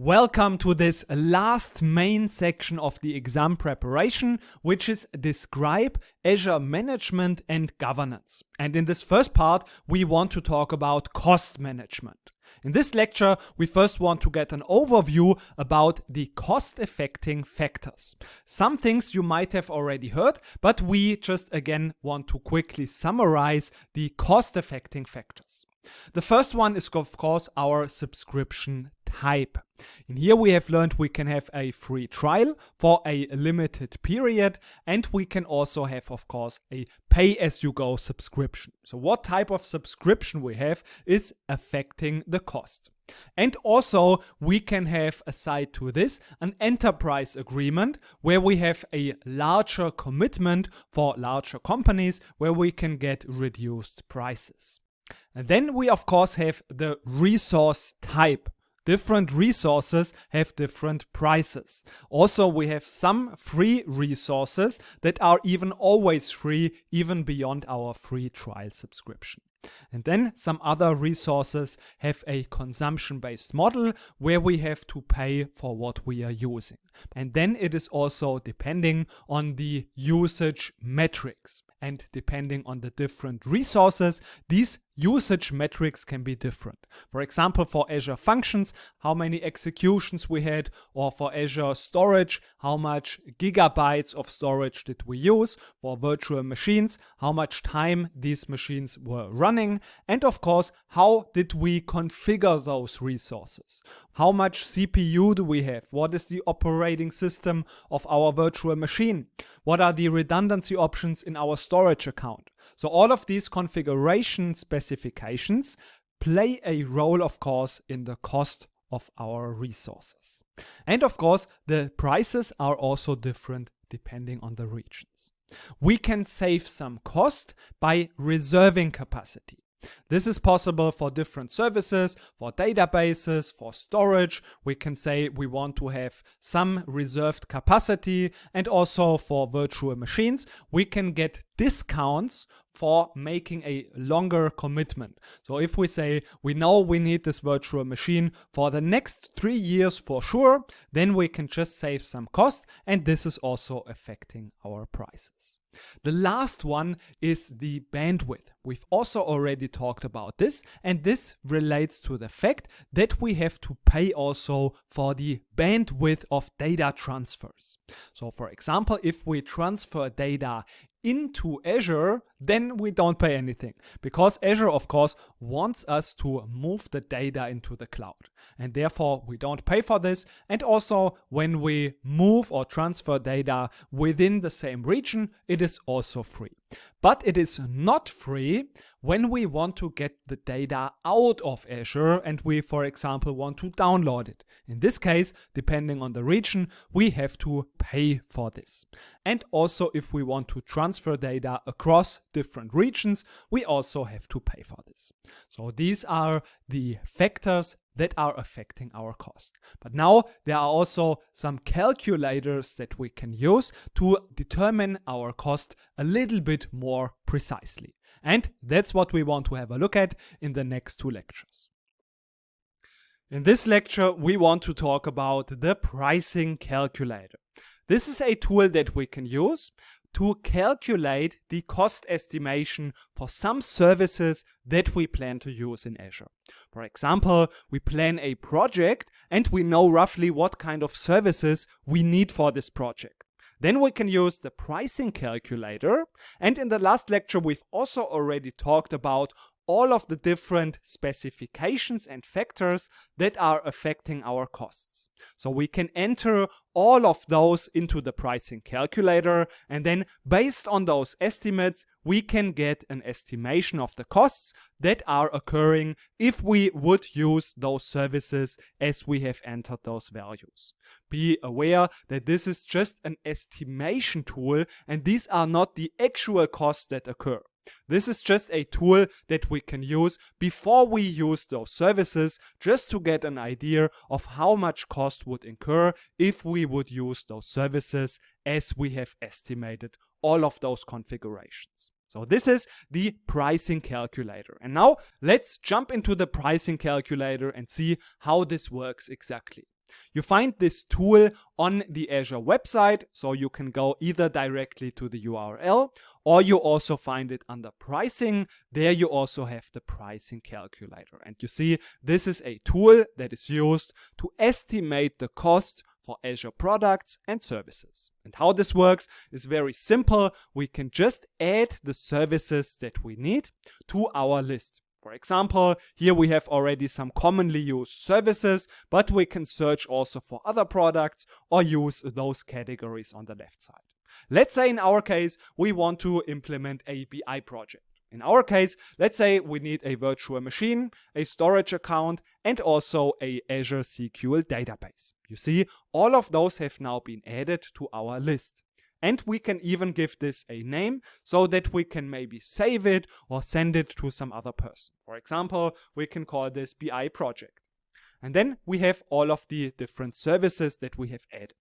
Welcome to this last main section of the exam preparation, which is Describe Azure Management and Governance. And in this first part, we want to talk about cost management. In this lecture, we first want to get an overview about the cost-affecting factors. Some things you might have already heard, but we just again want to quickly summarize the cost-affecting factors. The first one is of course our subscription type. In here we have learned we can have a free trial for a limited period, and we can also have of course a pay-as-you-go subscription. So what type of subscription we have is affecting the cost. And also we can have aside to this an enterprise agreement where we have a larger commitment for larger companies where we can get reduced prices. And then we of course have the resource type. Different resources have different prices. Also, we have some free resources that are even always free, even beyond our free trial subscription. And then some other resources have a consumption-based model where we have to pay for what we are using. And then it is also depending on the usage metrics. And depending on the different resources, these usage metrics can be different. For example, for Azure Functions, how many executions we had, or for Azure Storage, how much gigabytes of storage did we use, for virtual machines, how much time these machines were running, and of course, how did we configure those resources? How much CPU do we have? What is the operating system of our virtual machine? What are the redundancy options in our storage account? So all of these configuration specifications play a role, of course, in the cost of our resources. And of course, the prices are also different depending on the regions. We can save some cost by reserving capacity. This is possible for different services, for databases, for storage. We can say we want to have some reserved capacity, and also for virtual machines, we can get discounts for making a longer commitment. So if we say we know we need this virtual machine for the next 3 years for sure, then we can just save some cost, and this is also affecting our prices. The last one is the bandwidth. We've also already talked about this, and this relates to the fact that we have to pay also for the bandwidth of data transfers. So for example, if we transfer data into Azure, then we don't pay anything, because Azure of course wants us to move the data into the cloud, and therefore we don't pay for this. And also when we move or transfer data within the same region, it is also free. But it is not free when we want to get the data out of Azure and we, for example, want to download it. In this case, depending on the region, we have to pay for this. And also if we want to transfer data across different regions, we also have to pay for this. So these are the factors that are affecting our cost. But now there are also some calculators that we can use to determine our cost a little bit more precisely. And that's what we want to have a look at in the next 2 lectures. In this lecture, we want to talk about the pricing calculator. This is a tool that we can use to calculate the cost estimation for some services that we plan to use in Azure. For example, we plan a project and we know roughly what kind of services we need for this project. Then we can use the pricing calculator, and in the last lecture we've also already talked about all of the different specifications and factors that are affecting our costs. So we can enter all of those into the pricing calculator, and then based on those estimates, we can get an estimation of the costs that are occurring if we would use those services as we have entered those values. Be aware that this is just an estimation tool, and these are not the actual costs that occur. This is just a tool that we can use before we use those services, just to get an idea of how much cost would incur if we would use those services as we have estimated all of those configurations. So this is the pricing calculator. And now let's jump into the pricing calculator and see how this works exactly. You find this tool on the Azure website, so you can go either directly to the URL, or you also find it under pricing. There you also have the pricing calculator. And you see, this is a tool that is used to estimate the cost for Azure products and services. And how this works is very simple. We can just add the services that we need to our list. For example, here we have already some commonly used services, but we can search also for other products or use those categories on the left side. Let's say in our case, we want to implement a BI project. In our case, let's say we need a virtual machine, a storage account, and also a Azure SQL database. You see, all of those have now been added to our list. And we can even give this a name so that we can maybe save it or send it to some other person. For example, we can call this BI project. And then we have all of the different services that we have added.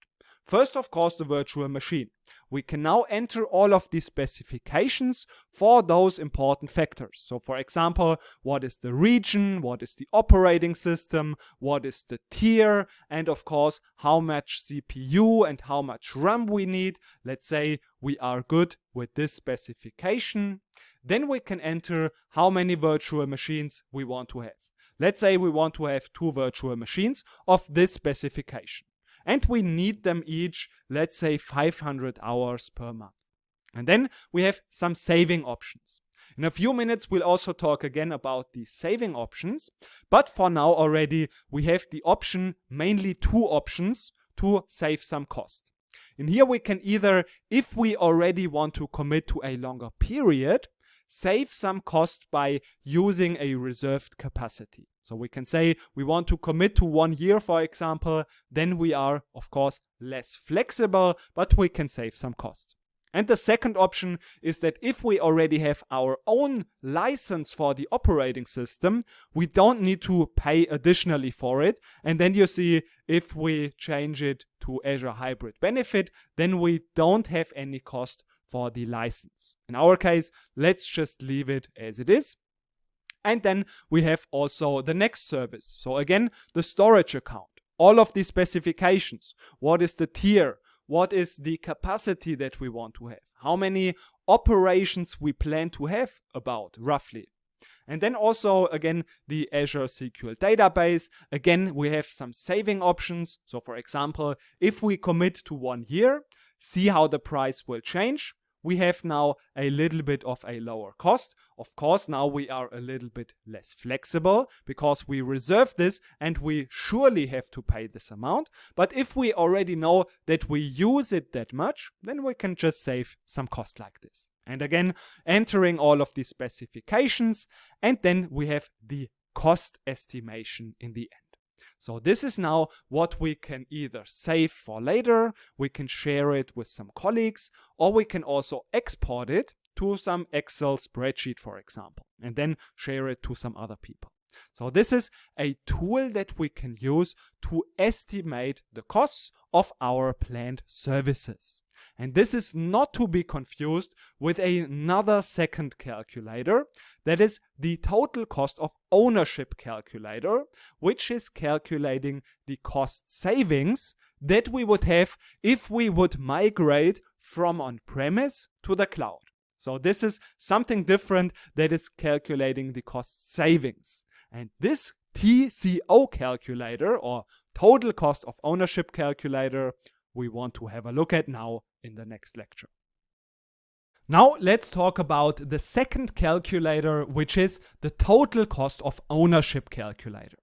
First, of course, the virtual machine. We can now enter all of the specifications for those important factors. So, for example, what is the region, what is the operating system, what is the tier, and of course, how much CPU and how much RAM we need. Let's say we are good with this specification. Then we can enter how many virtual machines we want to have. Let's say we want to have 2 virtual machines of this specification. And we need them each, let's say 500 hours per month. And then we have some saving options. In a few minutes, we'll also talk again about the saving options. But for now already, we have the option, mainly 2 options, to save some cost. In here we can either, if we already want to commit to a longer period, save some cost by using a reserved capacity. So we can say we want to commit to 1 year, for example, then we are, of course, less flexible, but we can save some cost. And the second option is that if we already have our own license for the operating system, we don't need to pay additionally for it. And then you see, if we change it to Azure Hybrid Benefit, then we don't have any cost for the license. In our case, let's just leave it as it is. And then we have also the next service. So again, the storage account, all of the specifications. What is the tier? What is the capacity that we want to have? How many operations we plan to have about, roughly? And then also, again, the Azure SQL database. Again, we have some saving options. So for example, if we commit to 1 year, see how the price will change. We have now a little bit of a lower cost. Of course, now we are a little bit less flexible because we reserve this and we surely have to pay this amount. But if we already know that we use it that much, then we can just save some cost like this. And again, entering all of these specifications, and then we have the cost estimation in the end. So this is now what we can either save for later, we can share it with some colleagues, or we can also export it to some Excel spreadsheet, for example, and then share it to some other people. So this is a tool that we can use to estimate the costs of our planned services. And this is not to be confused with another second calculator, that is the total cost of ownership calculator, which is calculating the cost savings that we would have if we would migrate from on-premise to the cloud. So this is something different that is calculating the cost savings. And this TCO calculator, or total cost of ownership calculator, we want to have a look at now in the next lecture. Now let's talk about the second calculator, which is the total cost of ownership calculator.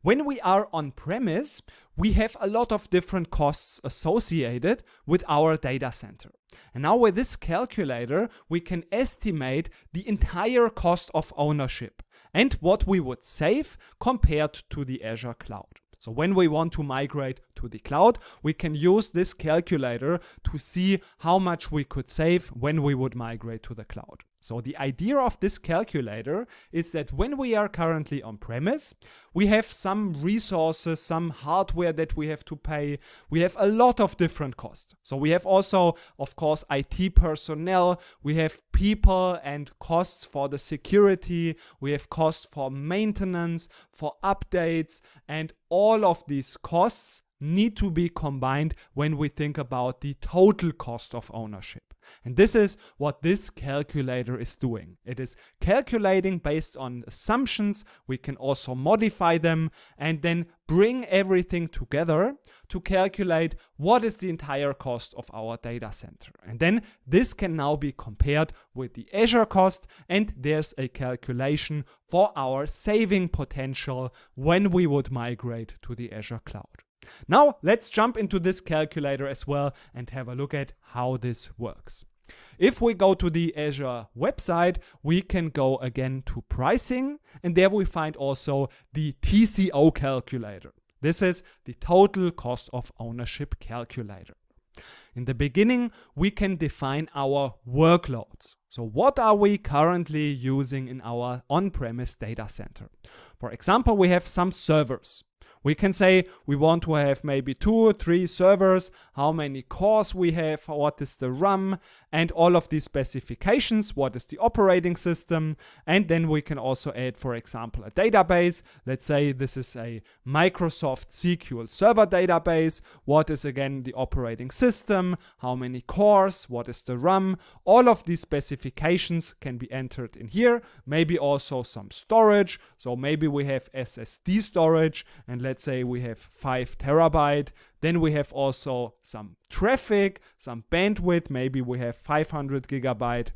When we are on premise, we have a lot of different costs associated with our data center. And now with this calculator, we can estimate the entire cost of ownership and what we would save compared to the Azure cloud. So when we want to migrate to the cloud, we can use this calculator to see how much we could save when we would migrate to the cloud. So the idea of this calculator is that when we are currently on premise, we have some resources, some hardware that we have to pay. We have a lot of different costs. So we have also, of course, IT personnel. We have people and costs for the security. We have costs for maintenance, for updates, and all of these costs need to be combined when we think about the total cost of ownership. And this is what this calculator is doing. It is calculating based on assumptions. We can also modify them and then bring everything together to calculate what is the entire cost of our data center. And then this can now be compared with the Azure cost, and there's a calculation for our saving potential when we would migrate to the Azure cloud. Now let's jump into this calculator as well and have a look at how this works. If we go to the Azure website, we can go again to pricing, and there we find also the TCO calculator. This is the total cost of ownership calculator. In the beginning, we can define our workloads. So what are we currently using in our on-premise data center? For example, we have some servers. We can say we want to have maybe 2 or 3 servers, how many cores we have, what is the RAM, and all of these specifications, what is the operating system, and then we can also add, for example, a database. Let's say this is a Microsoft SQL Server database. What is again the operating system, how many cores, what is the RAM, all of these specifications can be entered in here. Maybe also some storage, so maybe we have SSD storage, and let's say we have 5 terabyte. Then we have also some traffic, some bandwidth. Maybe we have 500 gigabyte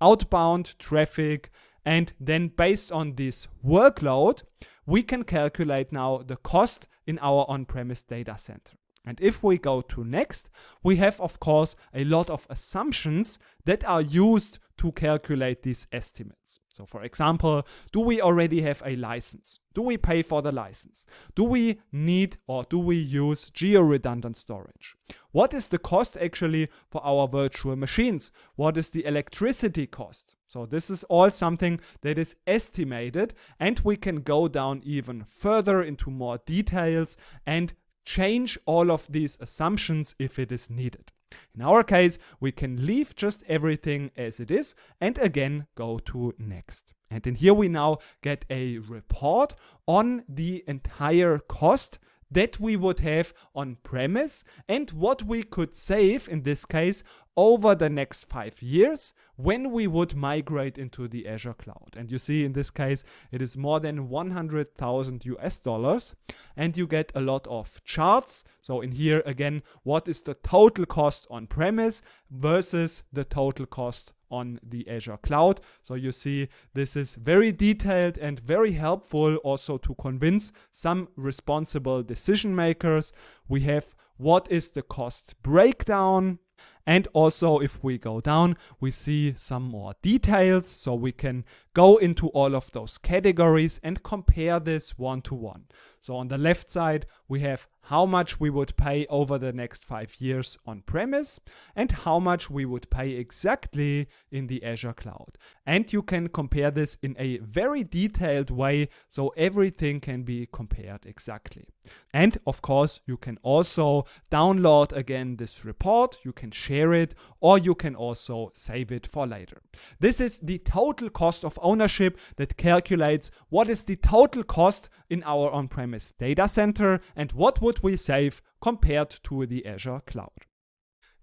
outbound traffic. And then based on this workload, we can calculate now the cost in our on-premise data center. And if we go to next, we have, of course, a lot of assumptions that are used to calculate these estimates. So for example, do we already have a license? Do we pay for the license? Do we need or do we use geo-redundant storage? What is the cost actually for our virtual machines? What is the electricity cost? So this is all something that is estimated, and we can go down even further into more details and change all of these assumptions if it is needed. In our case, we can leave just everything as it is and again go to next. And in here we now get a report on the entire cost that we would have on premise and what we could save in this case over the next 5 years when we would migrate into the Azure cloud. And you see in this case it is more than 100,000 US dollars, and you get a lot of charts. So in here again, what is the total cost on premise versus the total cost on the Azure cloud. So you see this is very detailed and very helpful also to convince some responsible decision makers. We have what is the cost breakdown, and also if we go down we see some more details, so we can go into all of those categories and compare this one to one. So on the left side we have how much we would pay over the next 5 years on premise and how much we would pay exactly in the Azure cloud. And you can compare this in a very detailed way, so everything can be compared exactly. And of course you can also download again this report, you can share it, or you can also save it for later. This is the total cost of ownership that calculates what is the total cost in our on-premise data center and what would we save compared to the Azure cloud.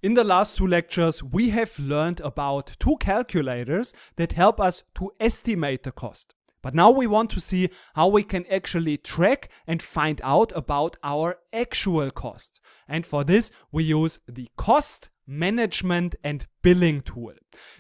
In the last 2 lectures, we have learned about 2 calculators that help us to estimate the cost. But now we want to see how we can actually track and find out about our actual cost. And for this, we use the cost management and billing tool.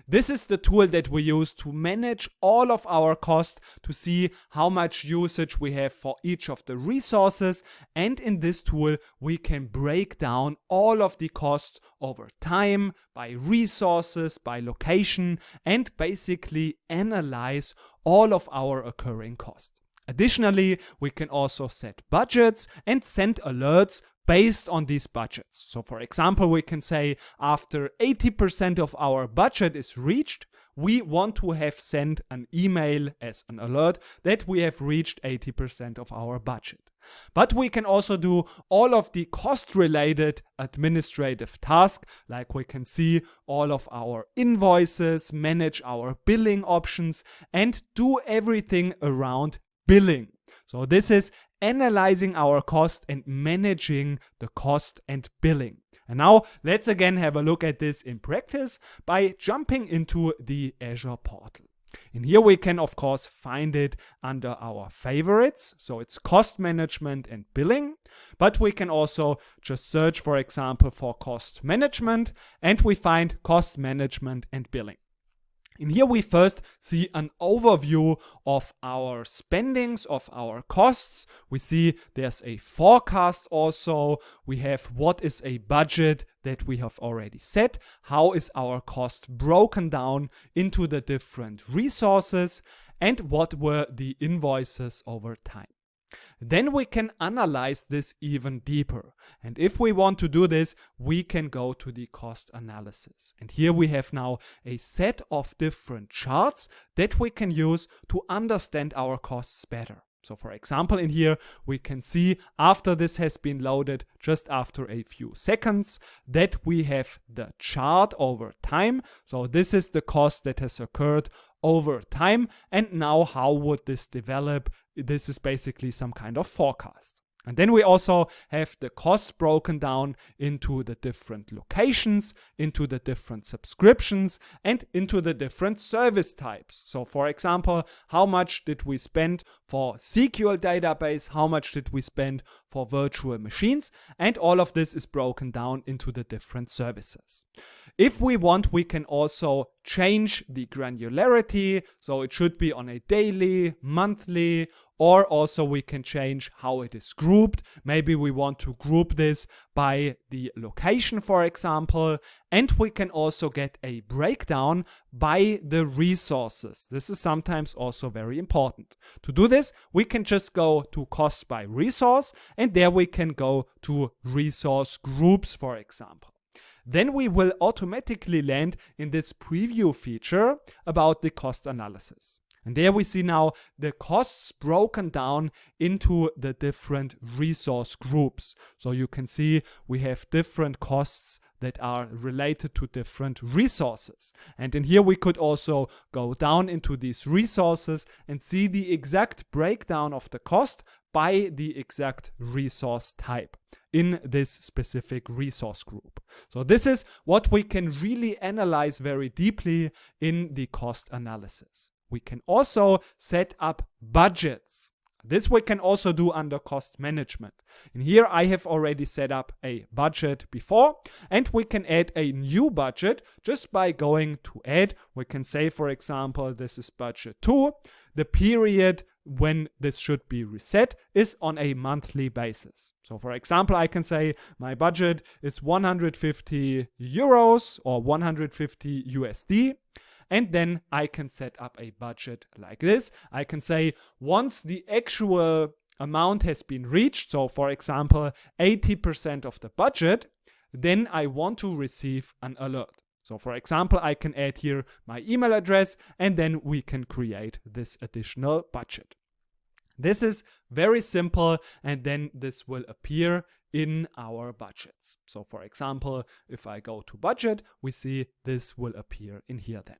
This is the tool that we use to manage all of our costs, to see how much usage we have for each of the resources, and in this tool we can break down all of the costs over time, by resources, by location, and basically analyze all of our occurring costs. Additionally, we can also set budgets and send alerts based on these budgets. So for example, we can say after 80% of our budget is reached, we want to have sent an email as an alert that we have reached 80% of our budget. But we can also do all of the cost-related administrative tasks, like we can see all of our invoices, manage our billing options, and do everything around billing. So this is analyzing our cost and managing the cost and billing. And now let's again have a look at this in practice by jumping into the Azure portal. And here we can of course find it under our favorites, so it's cost management and billing, but we can also just search, for example, for cost management, and we find cost management and billing. In here we first see an overview of our spendings, of our costs. We see there's a forecast also. We have what is a budget that we have already set. How is our cost broken down into the different resources, and what were the invoices over time. Then we can analyze this even deeper. And if we want to do this, we can go to the cost analysis. And here we have now a set of different charts that we can use to understand our costs better. So for example, in here, we can see after this has been loaded, just after a few seconds, that we have the chart over time. So this is the cost that has occurred over time. And now how would this develop? This is basically some kind of forecast. And then we also have the costs broken down into the different locations, into the different subscriptions, and into the different service types. So for example, how much did we spend for SQL database? How much did we spend for virtual machines? And all of this is broken down into the different services. If we want, we can also change the granularity. So it should be on a daily, monthly, or also we can change how it is grouped. Maybe we want to group this by the location, for example. And we can also get a breakdown by the resources. This is sometimes also very important. To do this, we can just go to cost by resource, and there we can go to resource groups, for example. Then we will automatically land in this preview feature about the cost analysis. And there we see now the costs broken down into the different resource groups. So you can see we have different costs that are related to different resources. And in here we could also go down into these resources and see the exact breakdown of the cost by the exact resource type in this specific resource group. So this is what we can really analyze very deeply in the cost analysis. We can also set up budgets. This we can also do under cost management. And here I have already set up a budget before, and we can add a new budget just by going to add. We can say, for example, this is budget 2. The period when this should be reset is on a monthly basis. So for example, I can say my budget is 150 euros or 150 USD. And then I can set up a budget like this. I can say once the actual amount has been reached, so for example, 80% of the budget, then I want to receive an alert. So for example, I can add here my email address, and then we can create this additional budget. This is very simple, and then this will appear in our budgets. So for example, if I go to budget, we see this will appear in here then.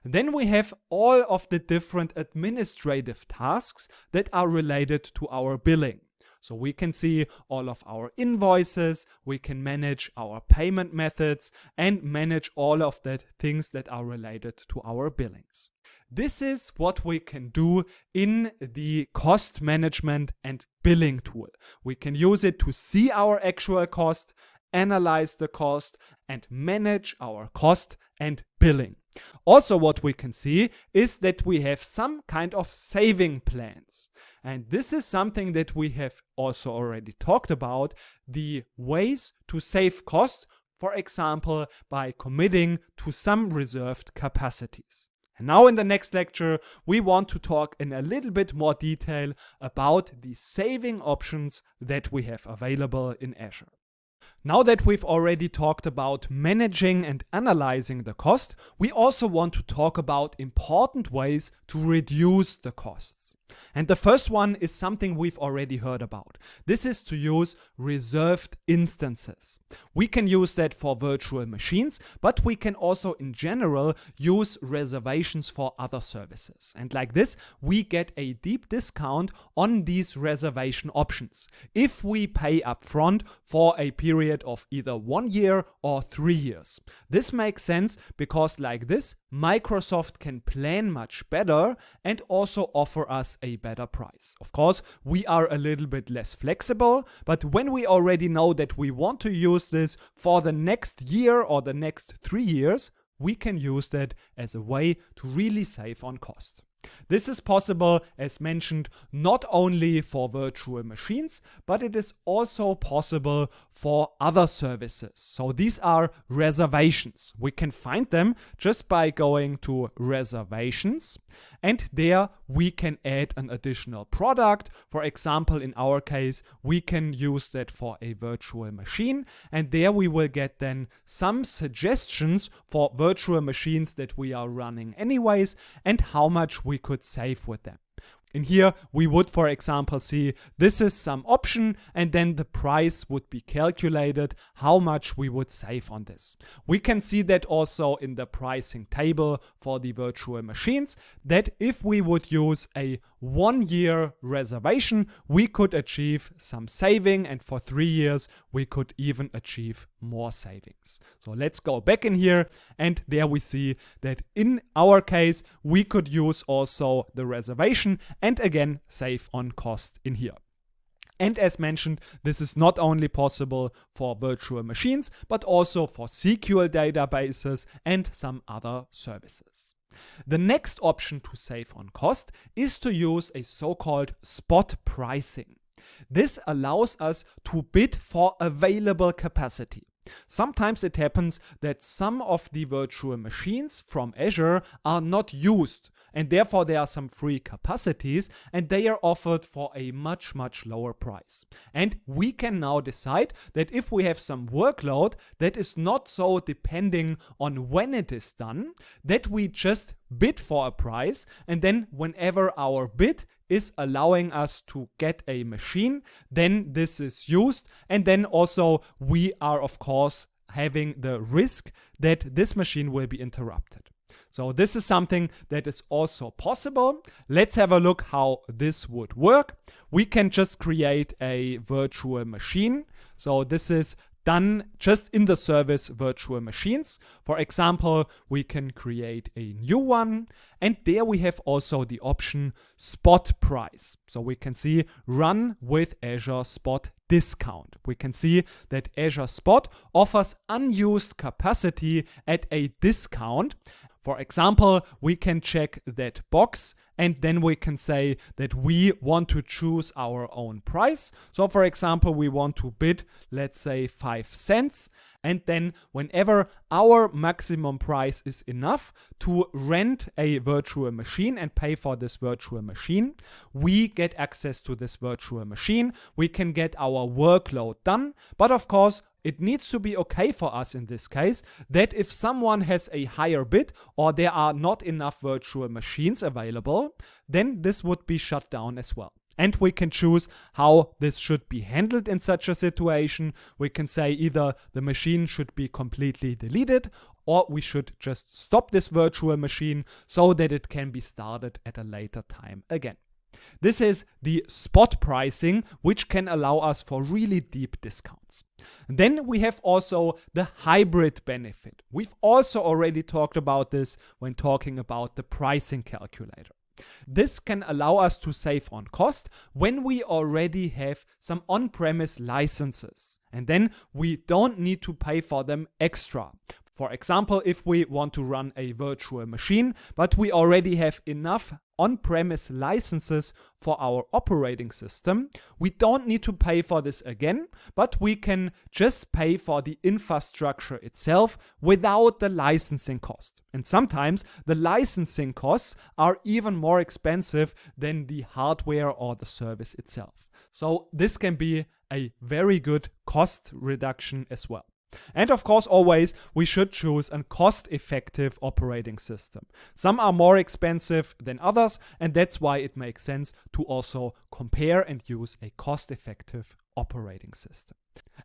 And then we have all of the different administrative tasks that are related to our billing. So we can see all of our invoices, we can manage our payment methods, and manage all of the things that are related to our billings. This is what we can do in the cost management and billing tool. We can use it to see our actual cost, analyze the cost, and manage our cost and billing. Also, what we can see is that we have some kind of saving plans. And this is something that we have also already talked about, the ways to save cost, for example, by committing to some reserved capacities. And now in the next lecture, we want to talk in a little bit more detail about the saving options that we have available in Azure. Now that we've already talked about managing and analyzing the cost, we also want to talk about important ways to reduce the costs. And the first one is something we've already heard about. This is to use reserved instances. We can use that for virtual machines, but we can also in general use reservations for other services. And like this, we get a deep discount on these reservation options if we pay upfront for a period of either 1 year or 3 years. This makes sense because like this, Microsoft can plan much better and also offer us a better price. Of course, we are a little bit less flexible, but when we already know that we want to use this for the next year or the next 3 years, we can use that as a way to really save on cost. This is possible, as mentioned, not only for virtual machines, but it is also possible for other services. So these are reservations. We can find them just by going to reservations, and there we can add an additional product. For example, in our case, we can use that for a virtual machine, and there we will get then some suggestions for virtual machines that we are running anyways and how much we could save with them. In here, we would, for example, see this is some option, and then the price would be calculated, how much we would save on this. We can see that also in the pricing table for the virtual machines, that if we would use a 1 year reservation, we could achieve some saving, and for 3 years, we could even achieve more savings. So let's go back in here, and there we see that in our case, we could use also the reservation and again save on cost in here. And as mentioned, this is not only possible for virtual machines, but also for SQL databases and some other services. The next option to save on cost is to use a so-called spot pricing. This allows us to bid for available capacity. Sometimes it happens that some of the virtual machines from Azure are not used, and therefore there are some free capacities, and they are offered for a much lower price. And we can now decide that if we have some workload that is not so depending on when it is done, that we just bid for a price, and then whenever our bid is allowing us to get a machine, then this is used, and then also we are of course having the risk that this machine will be interrupted. So this is something that is also possible. Let's have a look how this would work. We can just create a virtual machine. So this is done just in the service virtual machines. For example, we can create a new one, and there we have also the option spot price. So we can see run with Azure Spot discount. We can see that Azure Spot offers unused capacity at a discount. For example, we can check that box, and then we can say that we want to choose our own price. So for example, we want to bid, let's say 5 cents. And then whenever our maximum price is enough to rent a virtual machine and pay for this virtual machine, we get access to this virtual machine. We can get our workload done. But of course, it needs to be okay for us in this case that if someone has a higher bid or there are not enough virtual machines available, then this would be shut down as well. And we can choose how this should be handled in such a situation. We can say either the machine should be completely deleted, or we should just stop this virtual machine so that it can be started at a later time again. This is the spot pricing, which can allow us for really deep discounts. Then we have also the hybrid benefit. We've also already talked about this when talking about the pricing calculator. This can allow us to save on cost when we already have some on-premise licenses, and then we don't need to pay for them extra. For example, if we want to run a virtual machine, but we already have enough on-premise licenses for our operating system, we don't need to pay for this again, but we can just pay for the infrastructure itself without the licensing cost. And sometimes the licensing costs are even more expensive than the hardware or the service itself. So this can be a very good cost reduction as well. And of course, always we should choose a cost-effective operating system. Some are more expensive than others, and that's why it makes sense to also compare and use a cost-effective operating system.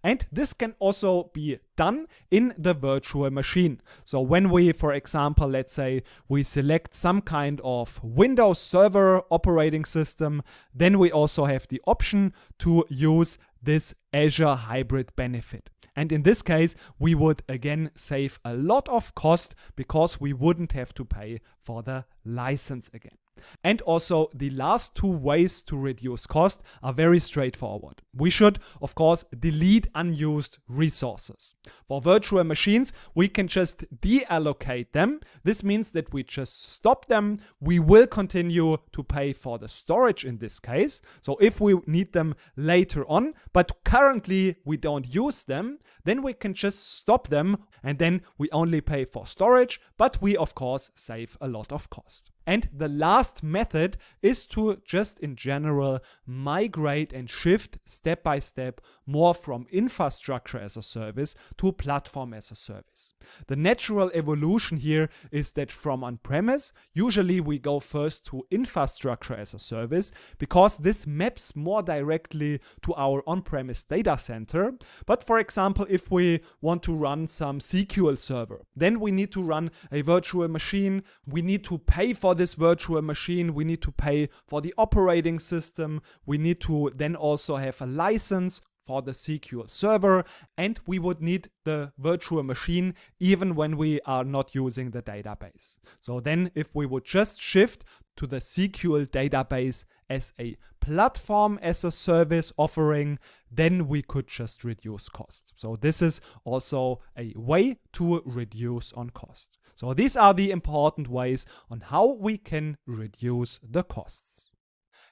And this can also be done in the virtual machine. So when we, for example, let's say we select some kind of Windows Server operating system, then we also have the option to use this Azure hybrid benefit. And in this case, we would again save a lot of cost because we wouldn't have to pay for the license again. And also the last two ways to reduce cost are very straightforward. We should, of course, delete unused resources. For virtual machines, we can just deallocate them. This means that we just stop them. We will continue to pay for the storage in this case. So if we need them later on, but currently we don't use them, then we can just stop them and then we only pay for storage, but we of course save a lot of cost. And the last method is to just in general migrate and shift step by step more from infrastructure as a service to platform as a service. The natural evolution here is that from on-premise, usually we go first to infrastructure as a service because this maps more directly to our on-premise data center. But for example, if we want to run some SQL server, then we need to run a virtual machine. We need to pay for this virtual machine. We need to pay for the operating system. We need to then also have a license for the SQL server, and we would need the virtual machine even when we are not using the database. So then if we would just shift to the SQL database as a platform as a service offering, then we could just reduce cost. So this is also a way to reduce on cost. So these are the important ways on how we can reduce the costs.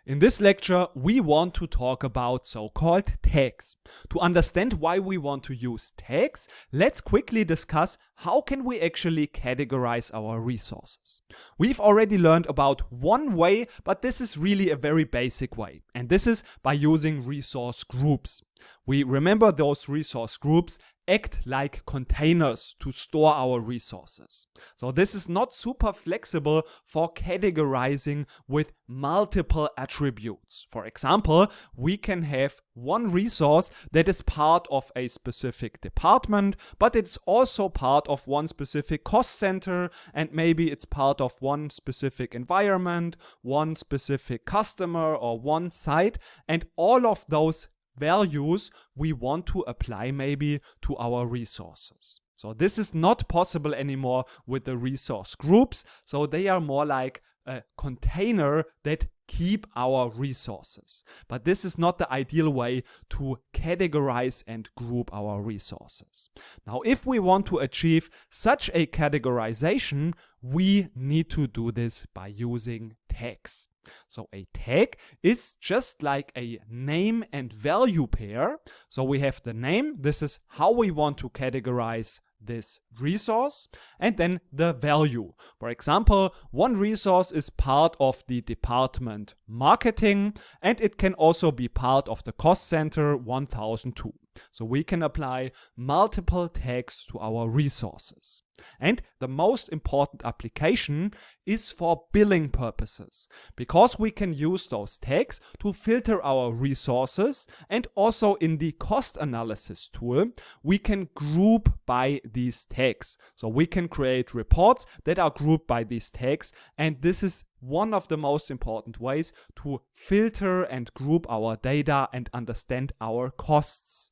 In this lecture, we want to talk about so-called tags. To understand why we want to use tags, let's quickly discuss how can we actually categorize our resources. We've already learned about one way, but this is really a very basic way, and this is by using resource groups. We remember those resource groups act like containers to store our resources. So this is not super flexible for categorizing with multiple attributes. For example, we can have one resource that is part of a specific department, but it's also part of one specific cost center, and maybe it's part of one specific environment, one specific customer, or one site, and all of those values we want to apply maybe to our resources. So this is not possible anymore with the resource groups. So they are more like a container that keep our resources. But this is not the ideal way to categorize and group our resources. Now, if we want to achieve such a categorization, we need to do this by using tags. So a tag is just like a name and value pair. So we have the name. This is how we want to categorize this resource, and then the value. For example, one resource is part of the department marketing, and it can also be part of the cost center 1002. So we can apply multiple tags to our resources. And the most important application is for billing purposes, because we can use those tags to filter our resources, and also in the cost analysis tool, we can group by these tags. So we can create reports that are grouped by these tags, and this is one of the most important ways to filter and group our data and understand our costs.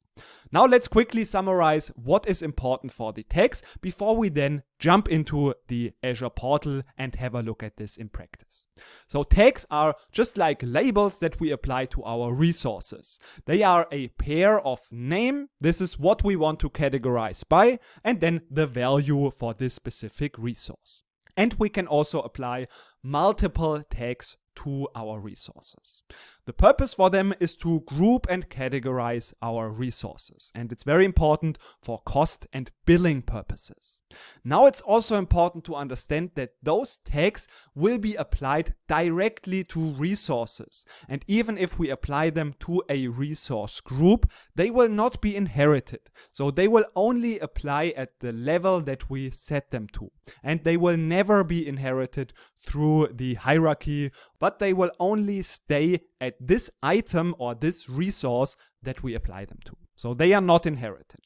Now let's quickly summarize what is important for the tags before we then jump into the Azure portal and have a look at this in practice. So tags are just like labels that we apply to our resources. They are a pair of name, this is what we want to categorize by, and then the value for this specific resource. And we can also apply multiple tags to our resources. The purpose for them is to group and categorize our resources, and it's very important for cost and billing purposes. Now it's also important to understand that those tags will be applied directly to resources, and even if we apply them to a resource group, they will not be inherited. So they will only apply at the level that we set them to, and they will never be inherited through the hierarchy, but they will only stay at this item or this resource that we apply them to. So they are not inherited.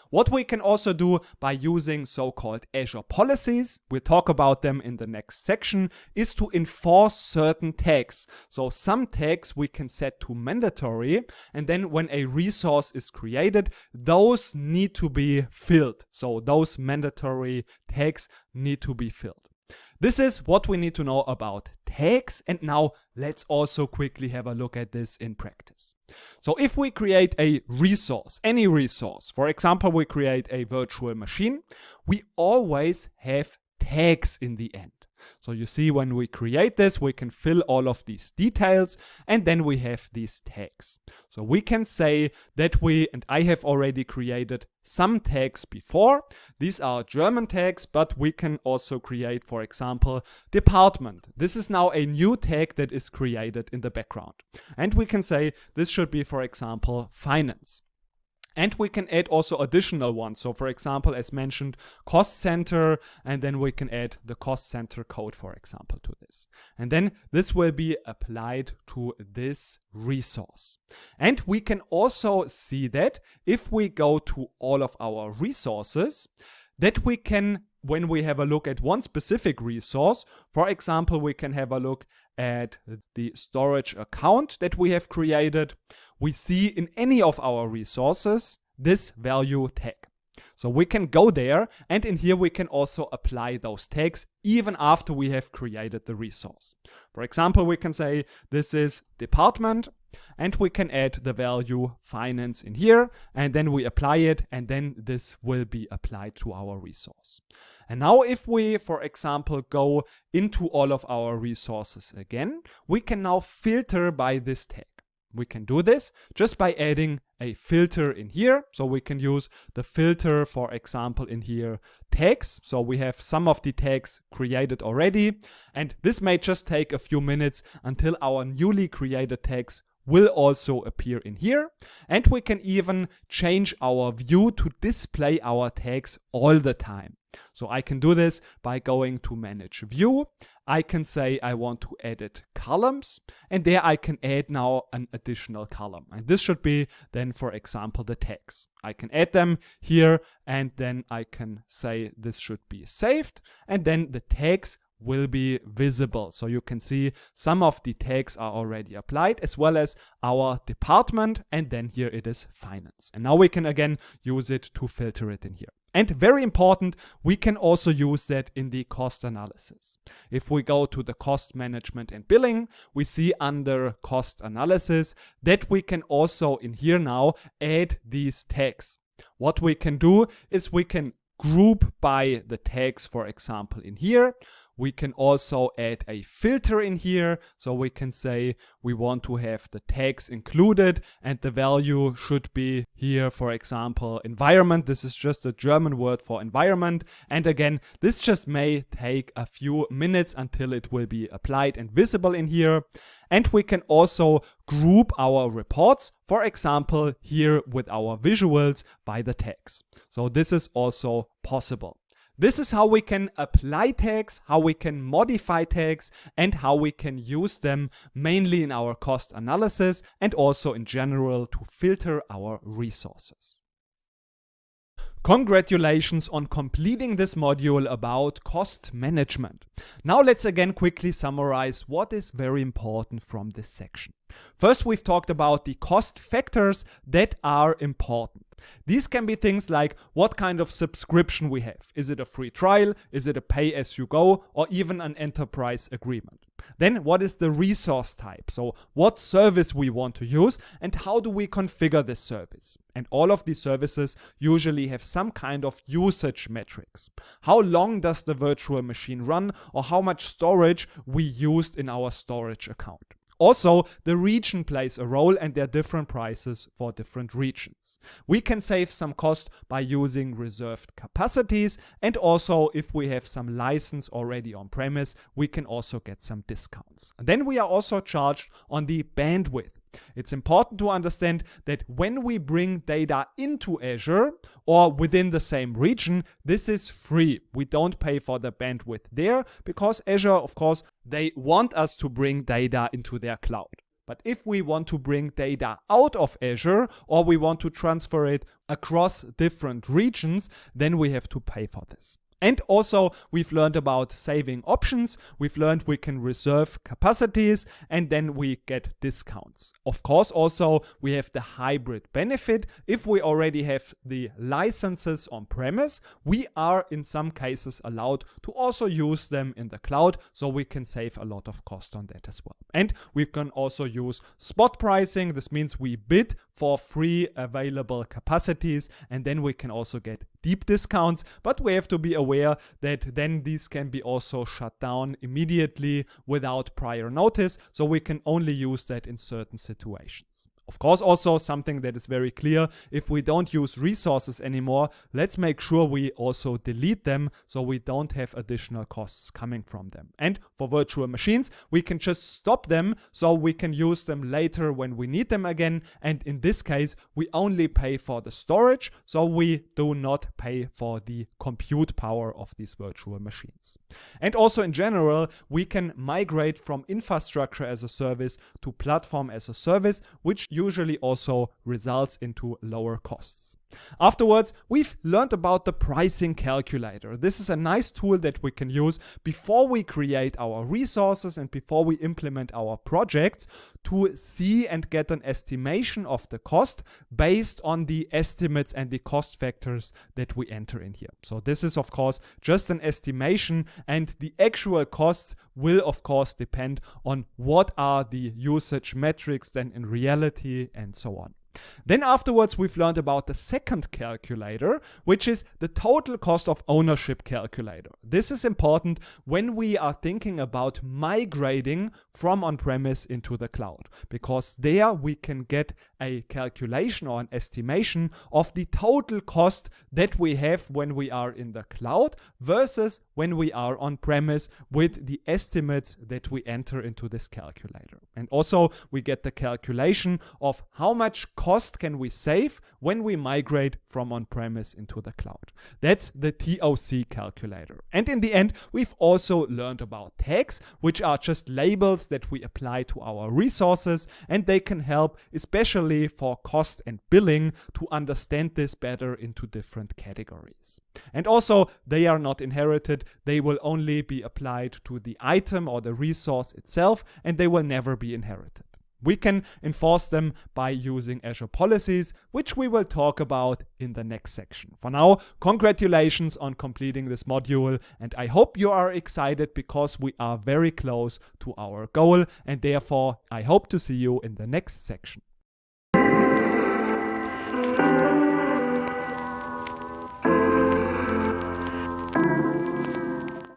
What we can also do by using so-called Azure policies, we'll talk about them in the next section, is to enforce certain tags. So some tags we can set to mandatory, and then when a resource is created, those need to be filled. So those mandatory tags need to be filled. This is what we need to know about tags, and now let's also quickly have a look at this in practice. So if we create a resource, any resource, for example, we create a virtual machine, we always have tags in the end. So you see, when we create this, we can fill all of these details, and then we have these tags. So we can say that and I have already created some tags before. These are German tags, but we can also create, for example, department. This is now a new tag that is created in the background. And we can say this should be, for example, finance. And we can add also additional ones. So for example, as mentioned, cost center, and then we can add the cost center code, for example, to this. And then this will be applied to this resource. And we can also see that if we go to all of our resources, that we can, when we have a look at one specific resource, for example, we can have a look at the storage account that we have created, we see in any of our resources this value tag. So we can go there, and in here we can also apply those tags even after we have created the resource. For example, we can say this is department, and we can add the value finance in here, and then we apply it, and then this will be applied to our resource. And now if we, for example, go into all of our resources again, we can now filter by this tag. We can do this just by adding a filter in here. So we can use the filter, for example, in here, tags. So we have some of the tags created already, and this may just take a few minutes until our newly created tags will also appear in here. And we can even change our view to display our tags all the time. So I can do this by going to Manage View. I can say I want to edit columns, and there I can add now an additional column. And this should be then, for example, the tags. I can add them here, and then I can say this should be saved, and then the tags will be visible. So you can see some of the tags are already applied, as well as our department, and then here it is finance. And now we can again use it to filter it in here. And very important, we can also use that in the cost analysis. If we go to the cost management and billing, we see under cost analysis that we can also in here now add these tags. What we can do is we can group by the tags, for example, in here. We can also add a filter in here. So we can say we want to have the tags included, and the value should be here, for example, environment. This is just a German word for environment. And again, this just may take a few minutes until it will be applied and visible in here. And we can also group our reports, for example, here with our visuals by the tags. So this is also possible. This is how we can apply tags, how we can modify tags, and how we can use them mainly in our cost analysis and also in general to filter our resources. Congratulations on completing this module about cost management. Now let's again quickly summarize what is very important from this section. First, we've talked about the cost factors that are important. These can be things like what kind of subscription we have. Is it a free trial? Is it a pay-as-you-go? Or even an enterprise agreement? Then what is the resource type? So what service we want to use and how do we configure this service? And all of these services usually have some kind of usage metrics. How long does the virtual machine run, or how much storage we used in our storage account? Also, the region plays a role and there are different prices for different regions. We can save some cost by using reserved capacities, and also if we have some license already on premise, we can also get some discounts. And then we are also charged on the bandwidth. It's important to understand that when we bring data into Azure or within the same region, this is free. We don't pay for the bandwidth there because Azure, of course, they want us to bring data into their cloud. But if we want to bring data out of Azure or we want to transfer it across different regions, then we have to pay for this. And also, we've learned about saving options. We've learned we can reserve capacities and then we get discounts. Of course, also, we have the hybrid benefit. If we already have the licenses on premise, we are in some cases allowed to also use them in the cloud, so we can save a lot of cost on that as well. And we can also use spot pricing. This means we bid for free available capacities and then we can also get deep discounts, but we have to be aware that then these can be also shut down immediately without prior notice, so we can only use that in certain situations. Of course, also something that is very clear, if we don't use resources anymore, let's make sure we also delete them so we don't have additional costs coming from them. And for virtual machines, we can just stop them so we can use them later when we need them again. And in this case, we only pay for the storage, so we do not pay for the compute power of these virtual machines. And also in general, we can migrate from infrastructure as a service to platform as a service, which usually also results into lower costs. Afterwards, we've learned about the pricing calculator. This is a nice tool that we can use before we create our resources and before we implement our projects to see and get an estimation of the cost based on the estimates and the cost factors that we enter in here. So this is of course just an estimation, and the actual costs will of course depend on what are the usage metrics then in reality and so on. Then afterwards, we've learned about the second calculator, which is the total cost of ownership calculator. This is important when we are thinking about migrating from on-premise into the cloud, because there we can get a calculation or an estimation of the total cost that we have when we are in the cloud versus when we are on-premise with the estimates that we enter into this calculator. And also we get the calculation of how much cost can we save when we migrate from on-premise into the cloud. That's the TOC calculator. And in the end, we've also learned about tags, which are just labels that we apply to our resources, and they can help especially for cost and billing to understand this better into different categories. And also, they are not inherited. They will only be applied to the item or the resource itself, and they will never be inherited. We can enforce them by using Azure policies, which we will talk about in the next section. For now, congratulations on completing this module, and I hope you are excited because we are very close to our goal, and therefore I hope to see you in the next section.